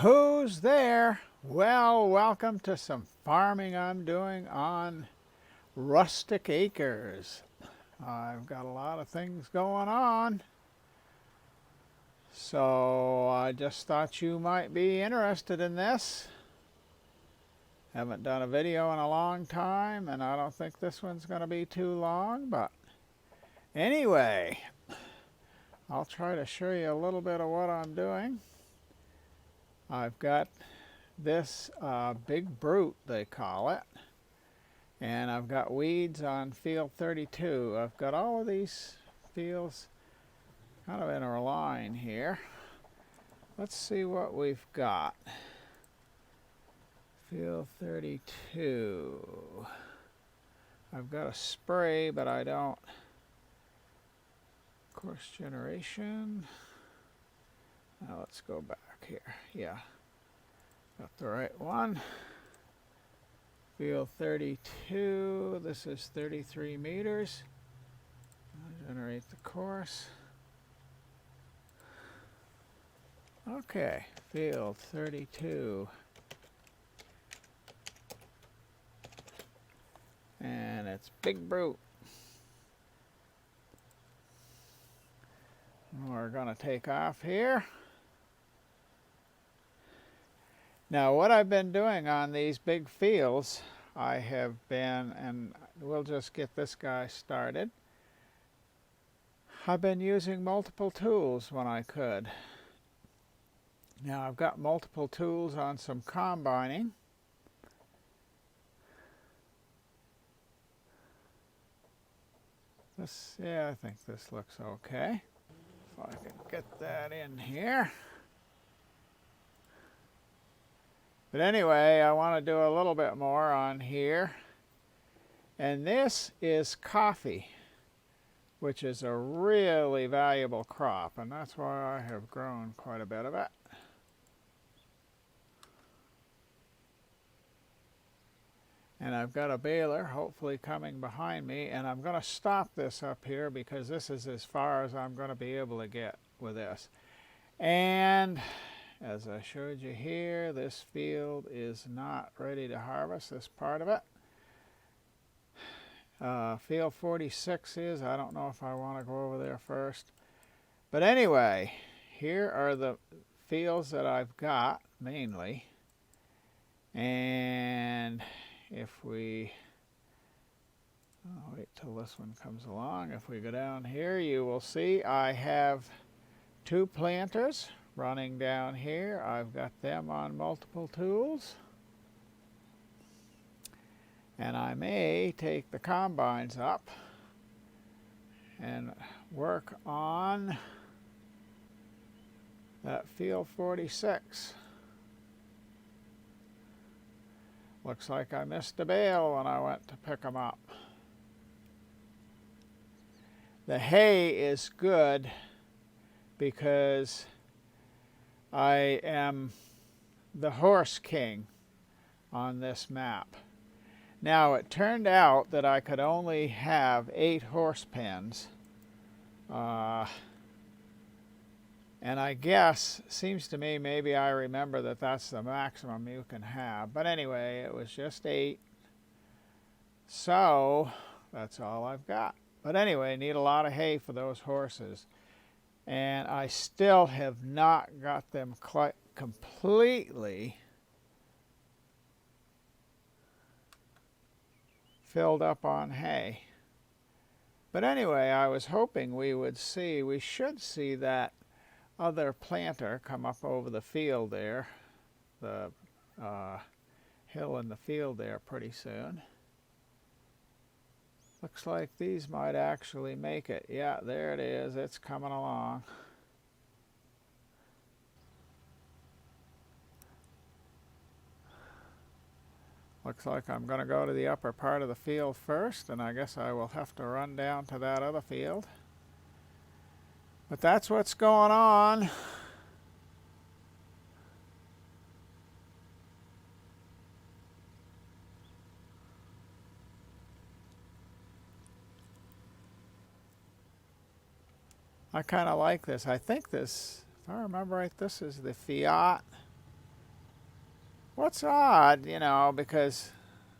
Who's there? Well, welcome to some farming I'm doing on Rustic Acres. I've got a lot of things going on, so I just thought you might be interested in this. Haven't done a video in a long time, and I don't think this one's going to be too long, but anyway, I'll try to show you a little bit of what I'm doing. I've got this big brute, they call it, and I've got weeds on field 32. I've got all of these fields kind of in a line here. Let's see what we've got. Field 32. I've got a spray, but I don't. Course generation. Now let's go back here. Yeah, got the right one. Field 32. This is 33 meters. I'll generate the course. Okay, field 32. And it's Big Brute. We're going to take off here. Now, what I've been doing on these big fields, I have been, and we'll just get this guy started, I've been using multiple tools when I could. Now, I've got multiple tools on some combining. Yeah, I think this looks okay. If I can get that in here. But anyway, I want to do a little bit more on here. And this is coffee, which is a really valuable crop, and that's why I have grown quite a bit of it. And I've got a baler hopefully coming behind me, and I'm going to stop this up here because this is as far as I'm going to be able to get with this. And as I showed you here, this field is not ready to harvest, this part of it. Field 46 is. I don't know if I want to go over there first. But anyway, here are the fields that I've got, mainly. And if we, I'll wait till this one comes along. If we go down here, you will see I have two planters running down here. I've got them on multiple tools. And I may take the combines up and work on that field 46. Looks like I missed a bale when I went to pick them up. The hay is good because I am the horse king on this map. Now, it turned out that I could only have 8 horse pens. And I guess, seems to me, maybe I remember that that's the maximum you can have. But anyway, it was just 8. So, that's all I've got. But anyway, need a lot of hay for those horses. And I still have not got them completely filled up on hay. But anyway, I was hoping we should see that other planter come up over the field there, the hill in the field there pretty soon. Looks like these might actually make it. Yeah, there it is. It's coming along. Looks like I'm going to go to the upper part of the field first, and I guess I will have to run down to that other field. But that's what's going on. I kind of like this. I think this, if I remember right, this is the Fiat What's odd, you know, because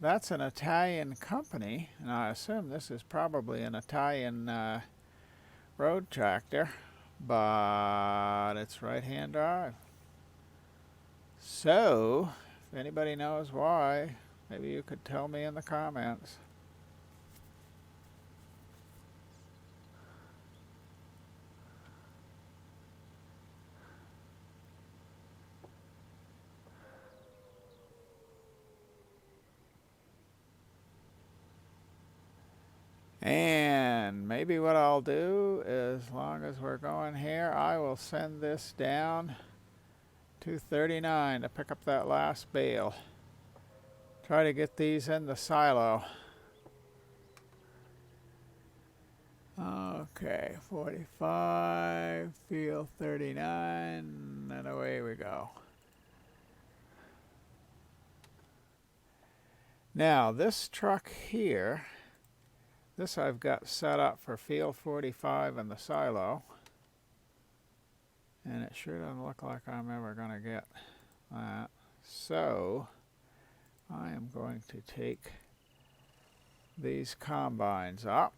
that's an Italian company, and I assume this is probably an Italian road tractor, but it's right-hand drive. So, if anybody knows why, maybe you could tell me in the comments. And maybe what I'll do, as long as we're going here, I will send this down to 39 to pick up that last bale. Try to get these in the silo. Okay, 45, field 39, and away we go. Now this truck here, this I've got set up for field 45 in the silo. And it sure doesn't look like I'm ever going to get that. So I am going to take these combines up.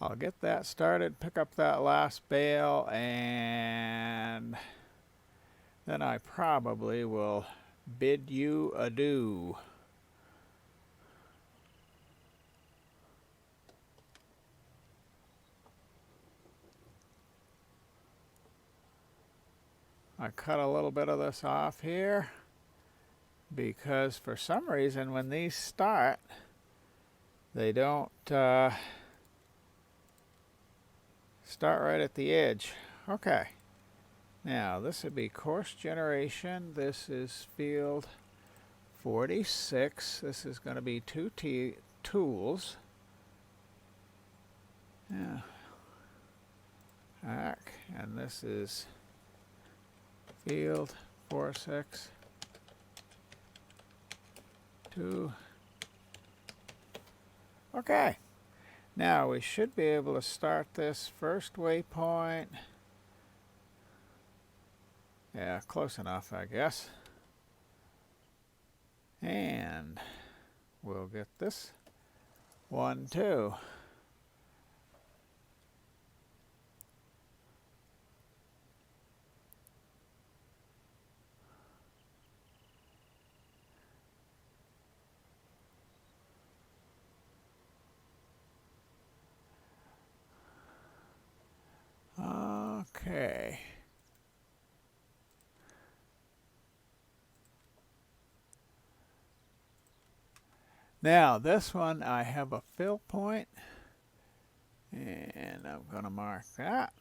I'll get that started, pick up that last bale, and then I probably will bid you adieu. I cut a little bit of this off here because for some reason when these start, they don't start right at the edge. Okay, now this would be course generation. This is field 46. This is going to be two tools. Yeah. And this is field 46. 2. Okay. Now we should be able to start this first waypoint. Yeah, close enough, I guess. And we'll get this one too. Okay. Now this one I have a fill point, and I'm going to mark that.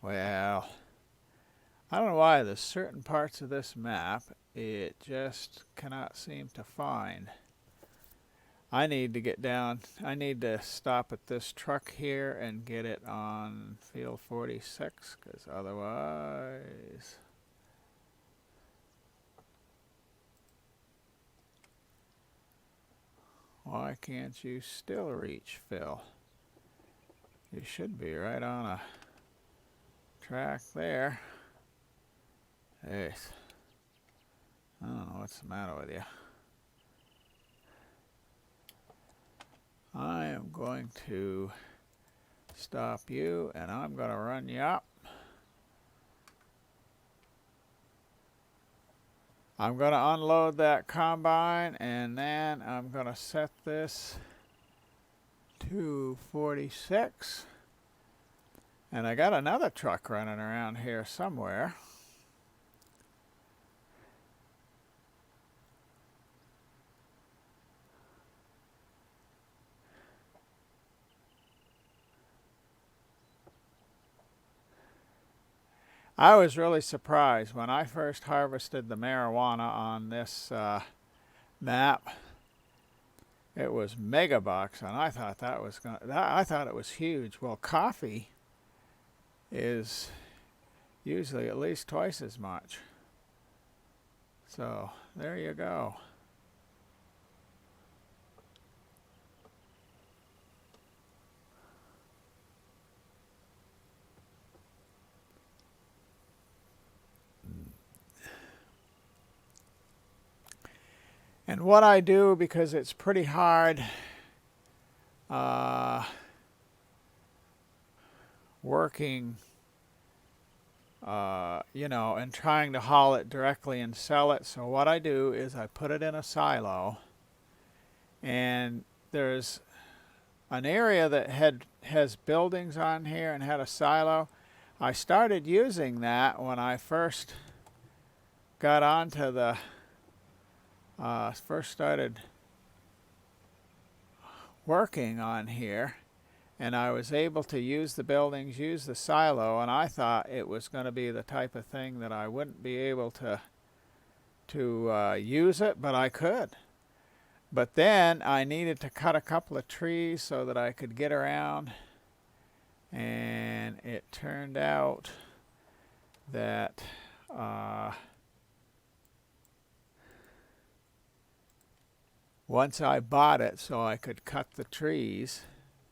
Well, I don't know why there's certain parts of this map it just cannot seem to find. I need to get down, I need to stop at this truck here and get it on field 46, because otherwise... Why can't you still reach fill? You should be right on a track there. Hey, I don't know what's the matter with you. I am going to stop you, and I'm going to run you up. I'm going to unload that combine, and then I'm going to set this to 46. And I got another truck running around here somewhere. I was really surprised when I first harvested the marijuana on this map. It was megabucks, and I thought that was I thought it was huge. Well, coffee is usually at least twice as much. So there you go. And what I do, because it's pretty hard working, you know, and trying to haul it directly and sell it. So what I do is I put it in a silo, and there's an area that has buildings on here and had a silo. I started using that when I first got onto the first started working on here, and I was able to use the buildings, use the silo, and I thought it was going to be the type of thing that I wouldn't be able to use it, but I could. But then I needed to cut a couple of trees so that I could get around, and it turned out that once I bought it so I could cut the trees,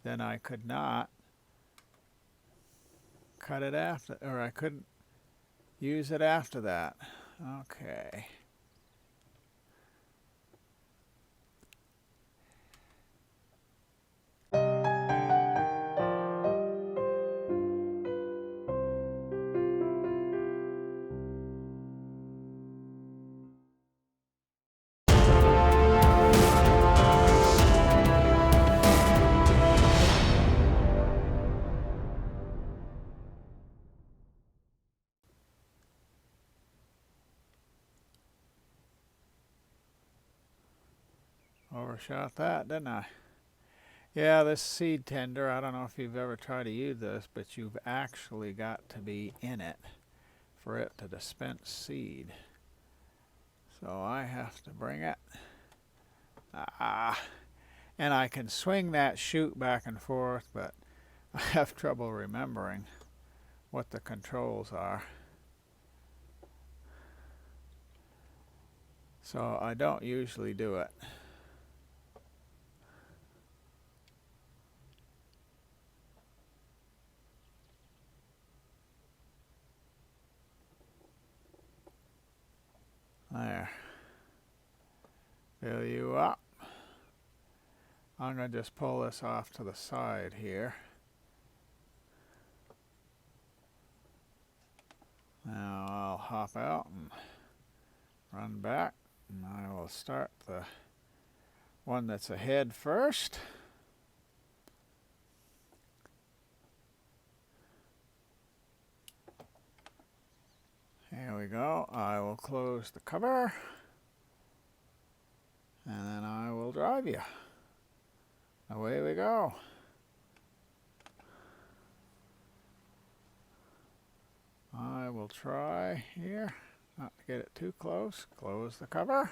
then I could not cut it after, or I couldn't use it after that. Okay. Overshot that, didn't I? Yeah, this seed tender, I don't know if you've ever tried to use this, but you've actually got to be in it for it to dispense seed. So I have to bring it. And I can swing that chute back and forth, but I have trouble remembering what the controls are. So I don't usually do it. There. Fill you up. I'm going to just pull this off to the side here. Now I'll hop out and run back, and I will start the one that's ahead first. Here we go. I will close the cover, and then I will drive you. Away we go. I will try here not to get it too close. Close the cover.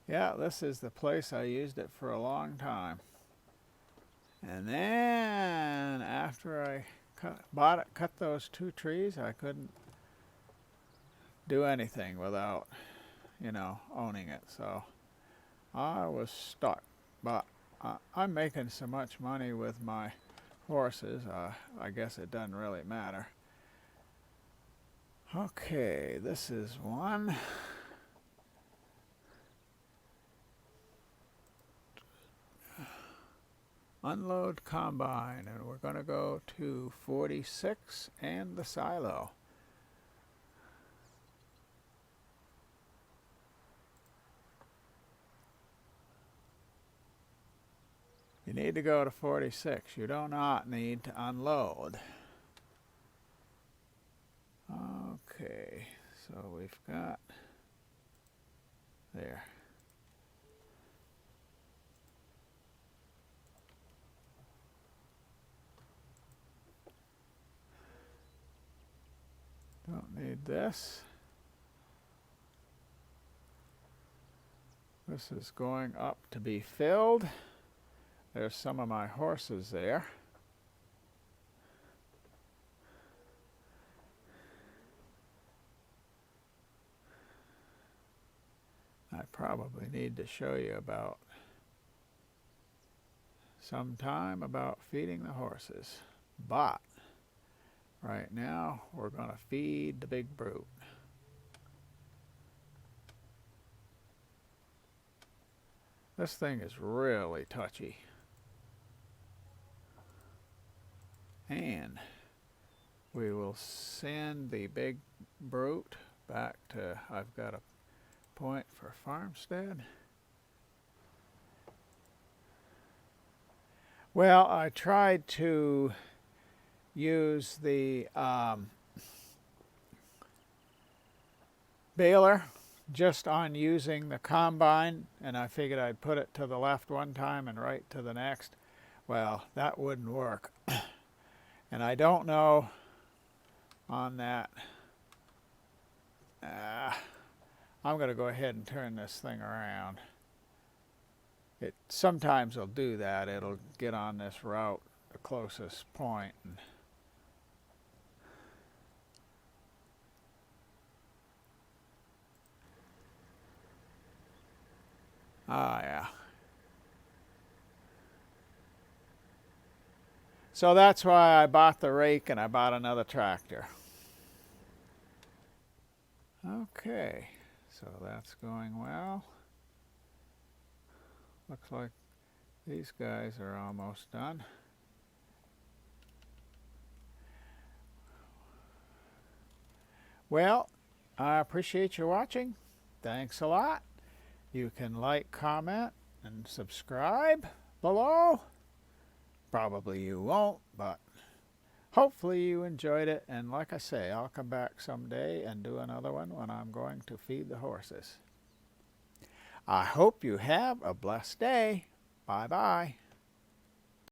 Yeah, this is the place I used it for a long time. And then after I cut those 2 trees, I couldn't do anything without, you know, owning it. So I was stuck. But I'm making so much money with my horses, I guess it doesn't really matter. Okay, this is one. Unload combine, and we're going to go to 46 and the silo. You need to go to 46. You do not need to unload. Okay, so we've got there. need this. This is going up to be filled. There's some of my horses there. I probably need to show you about sometime about feeding the horses, but right now we're going to feed the big brute. This thing is really touchy. And we will send the big brute back to, I've got a point for farmstead. Well, I tried to use the baler just on using the combine, and I figured I'd put it to the left one time and right to the next. Well, that wouldn't work. And I don't know on that. I'm going to go ahead and turn this thing around. It sometimes will do that. It'll get on this route the closest point. And yeah. So that's why I bought the rake and I bought another tractor. Okay, so that's going well. Looks like these guys are almost done. Well, I appreciate you watching. Thanks a lot. You can like, comment, and subscribe below. Probably you won't, but hopefully you enjoyed it. And like I say, I'll come back someday and do another one when I'm going to feed the horses. I hope you have a blessed day. Bye-bye.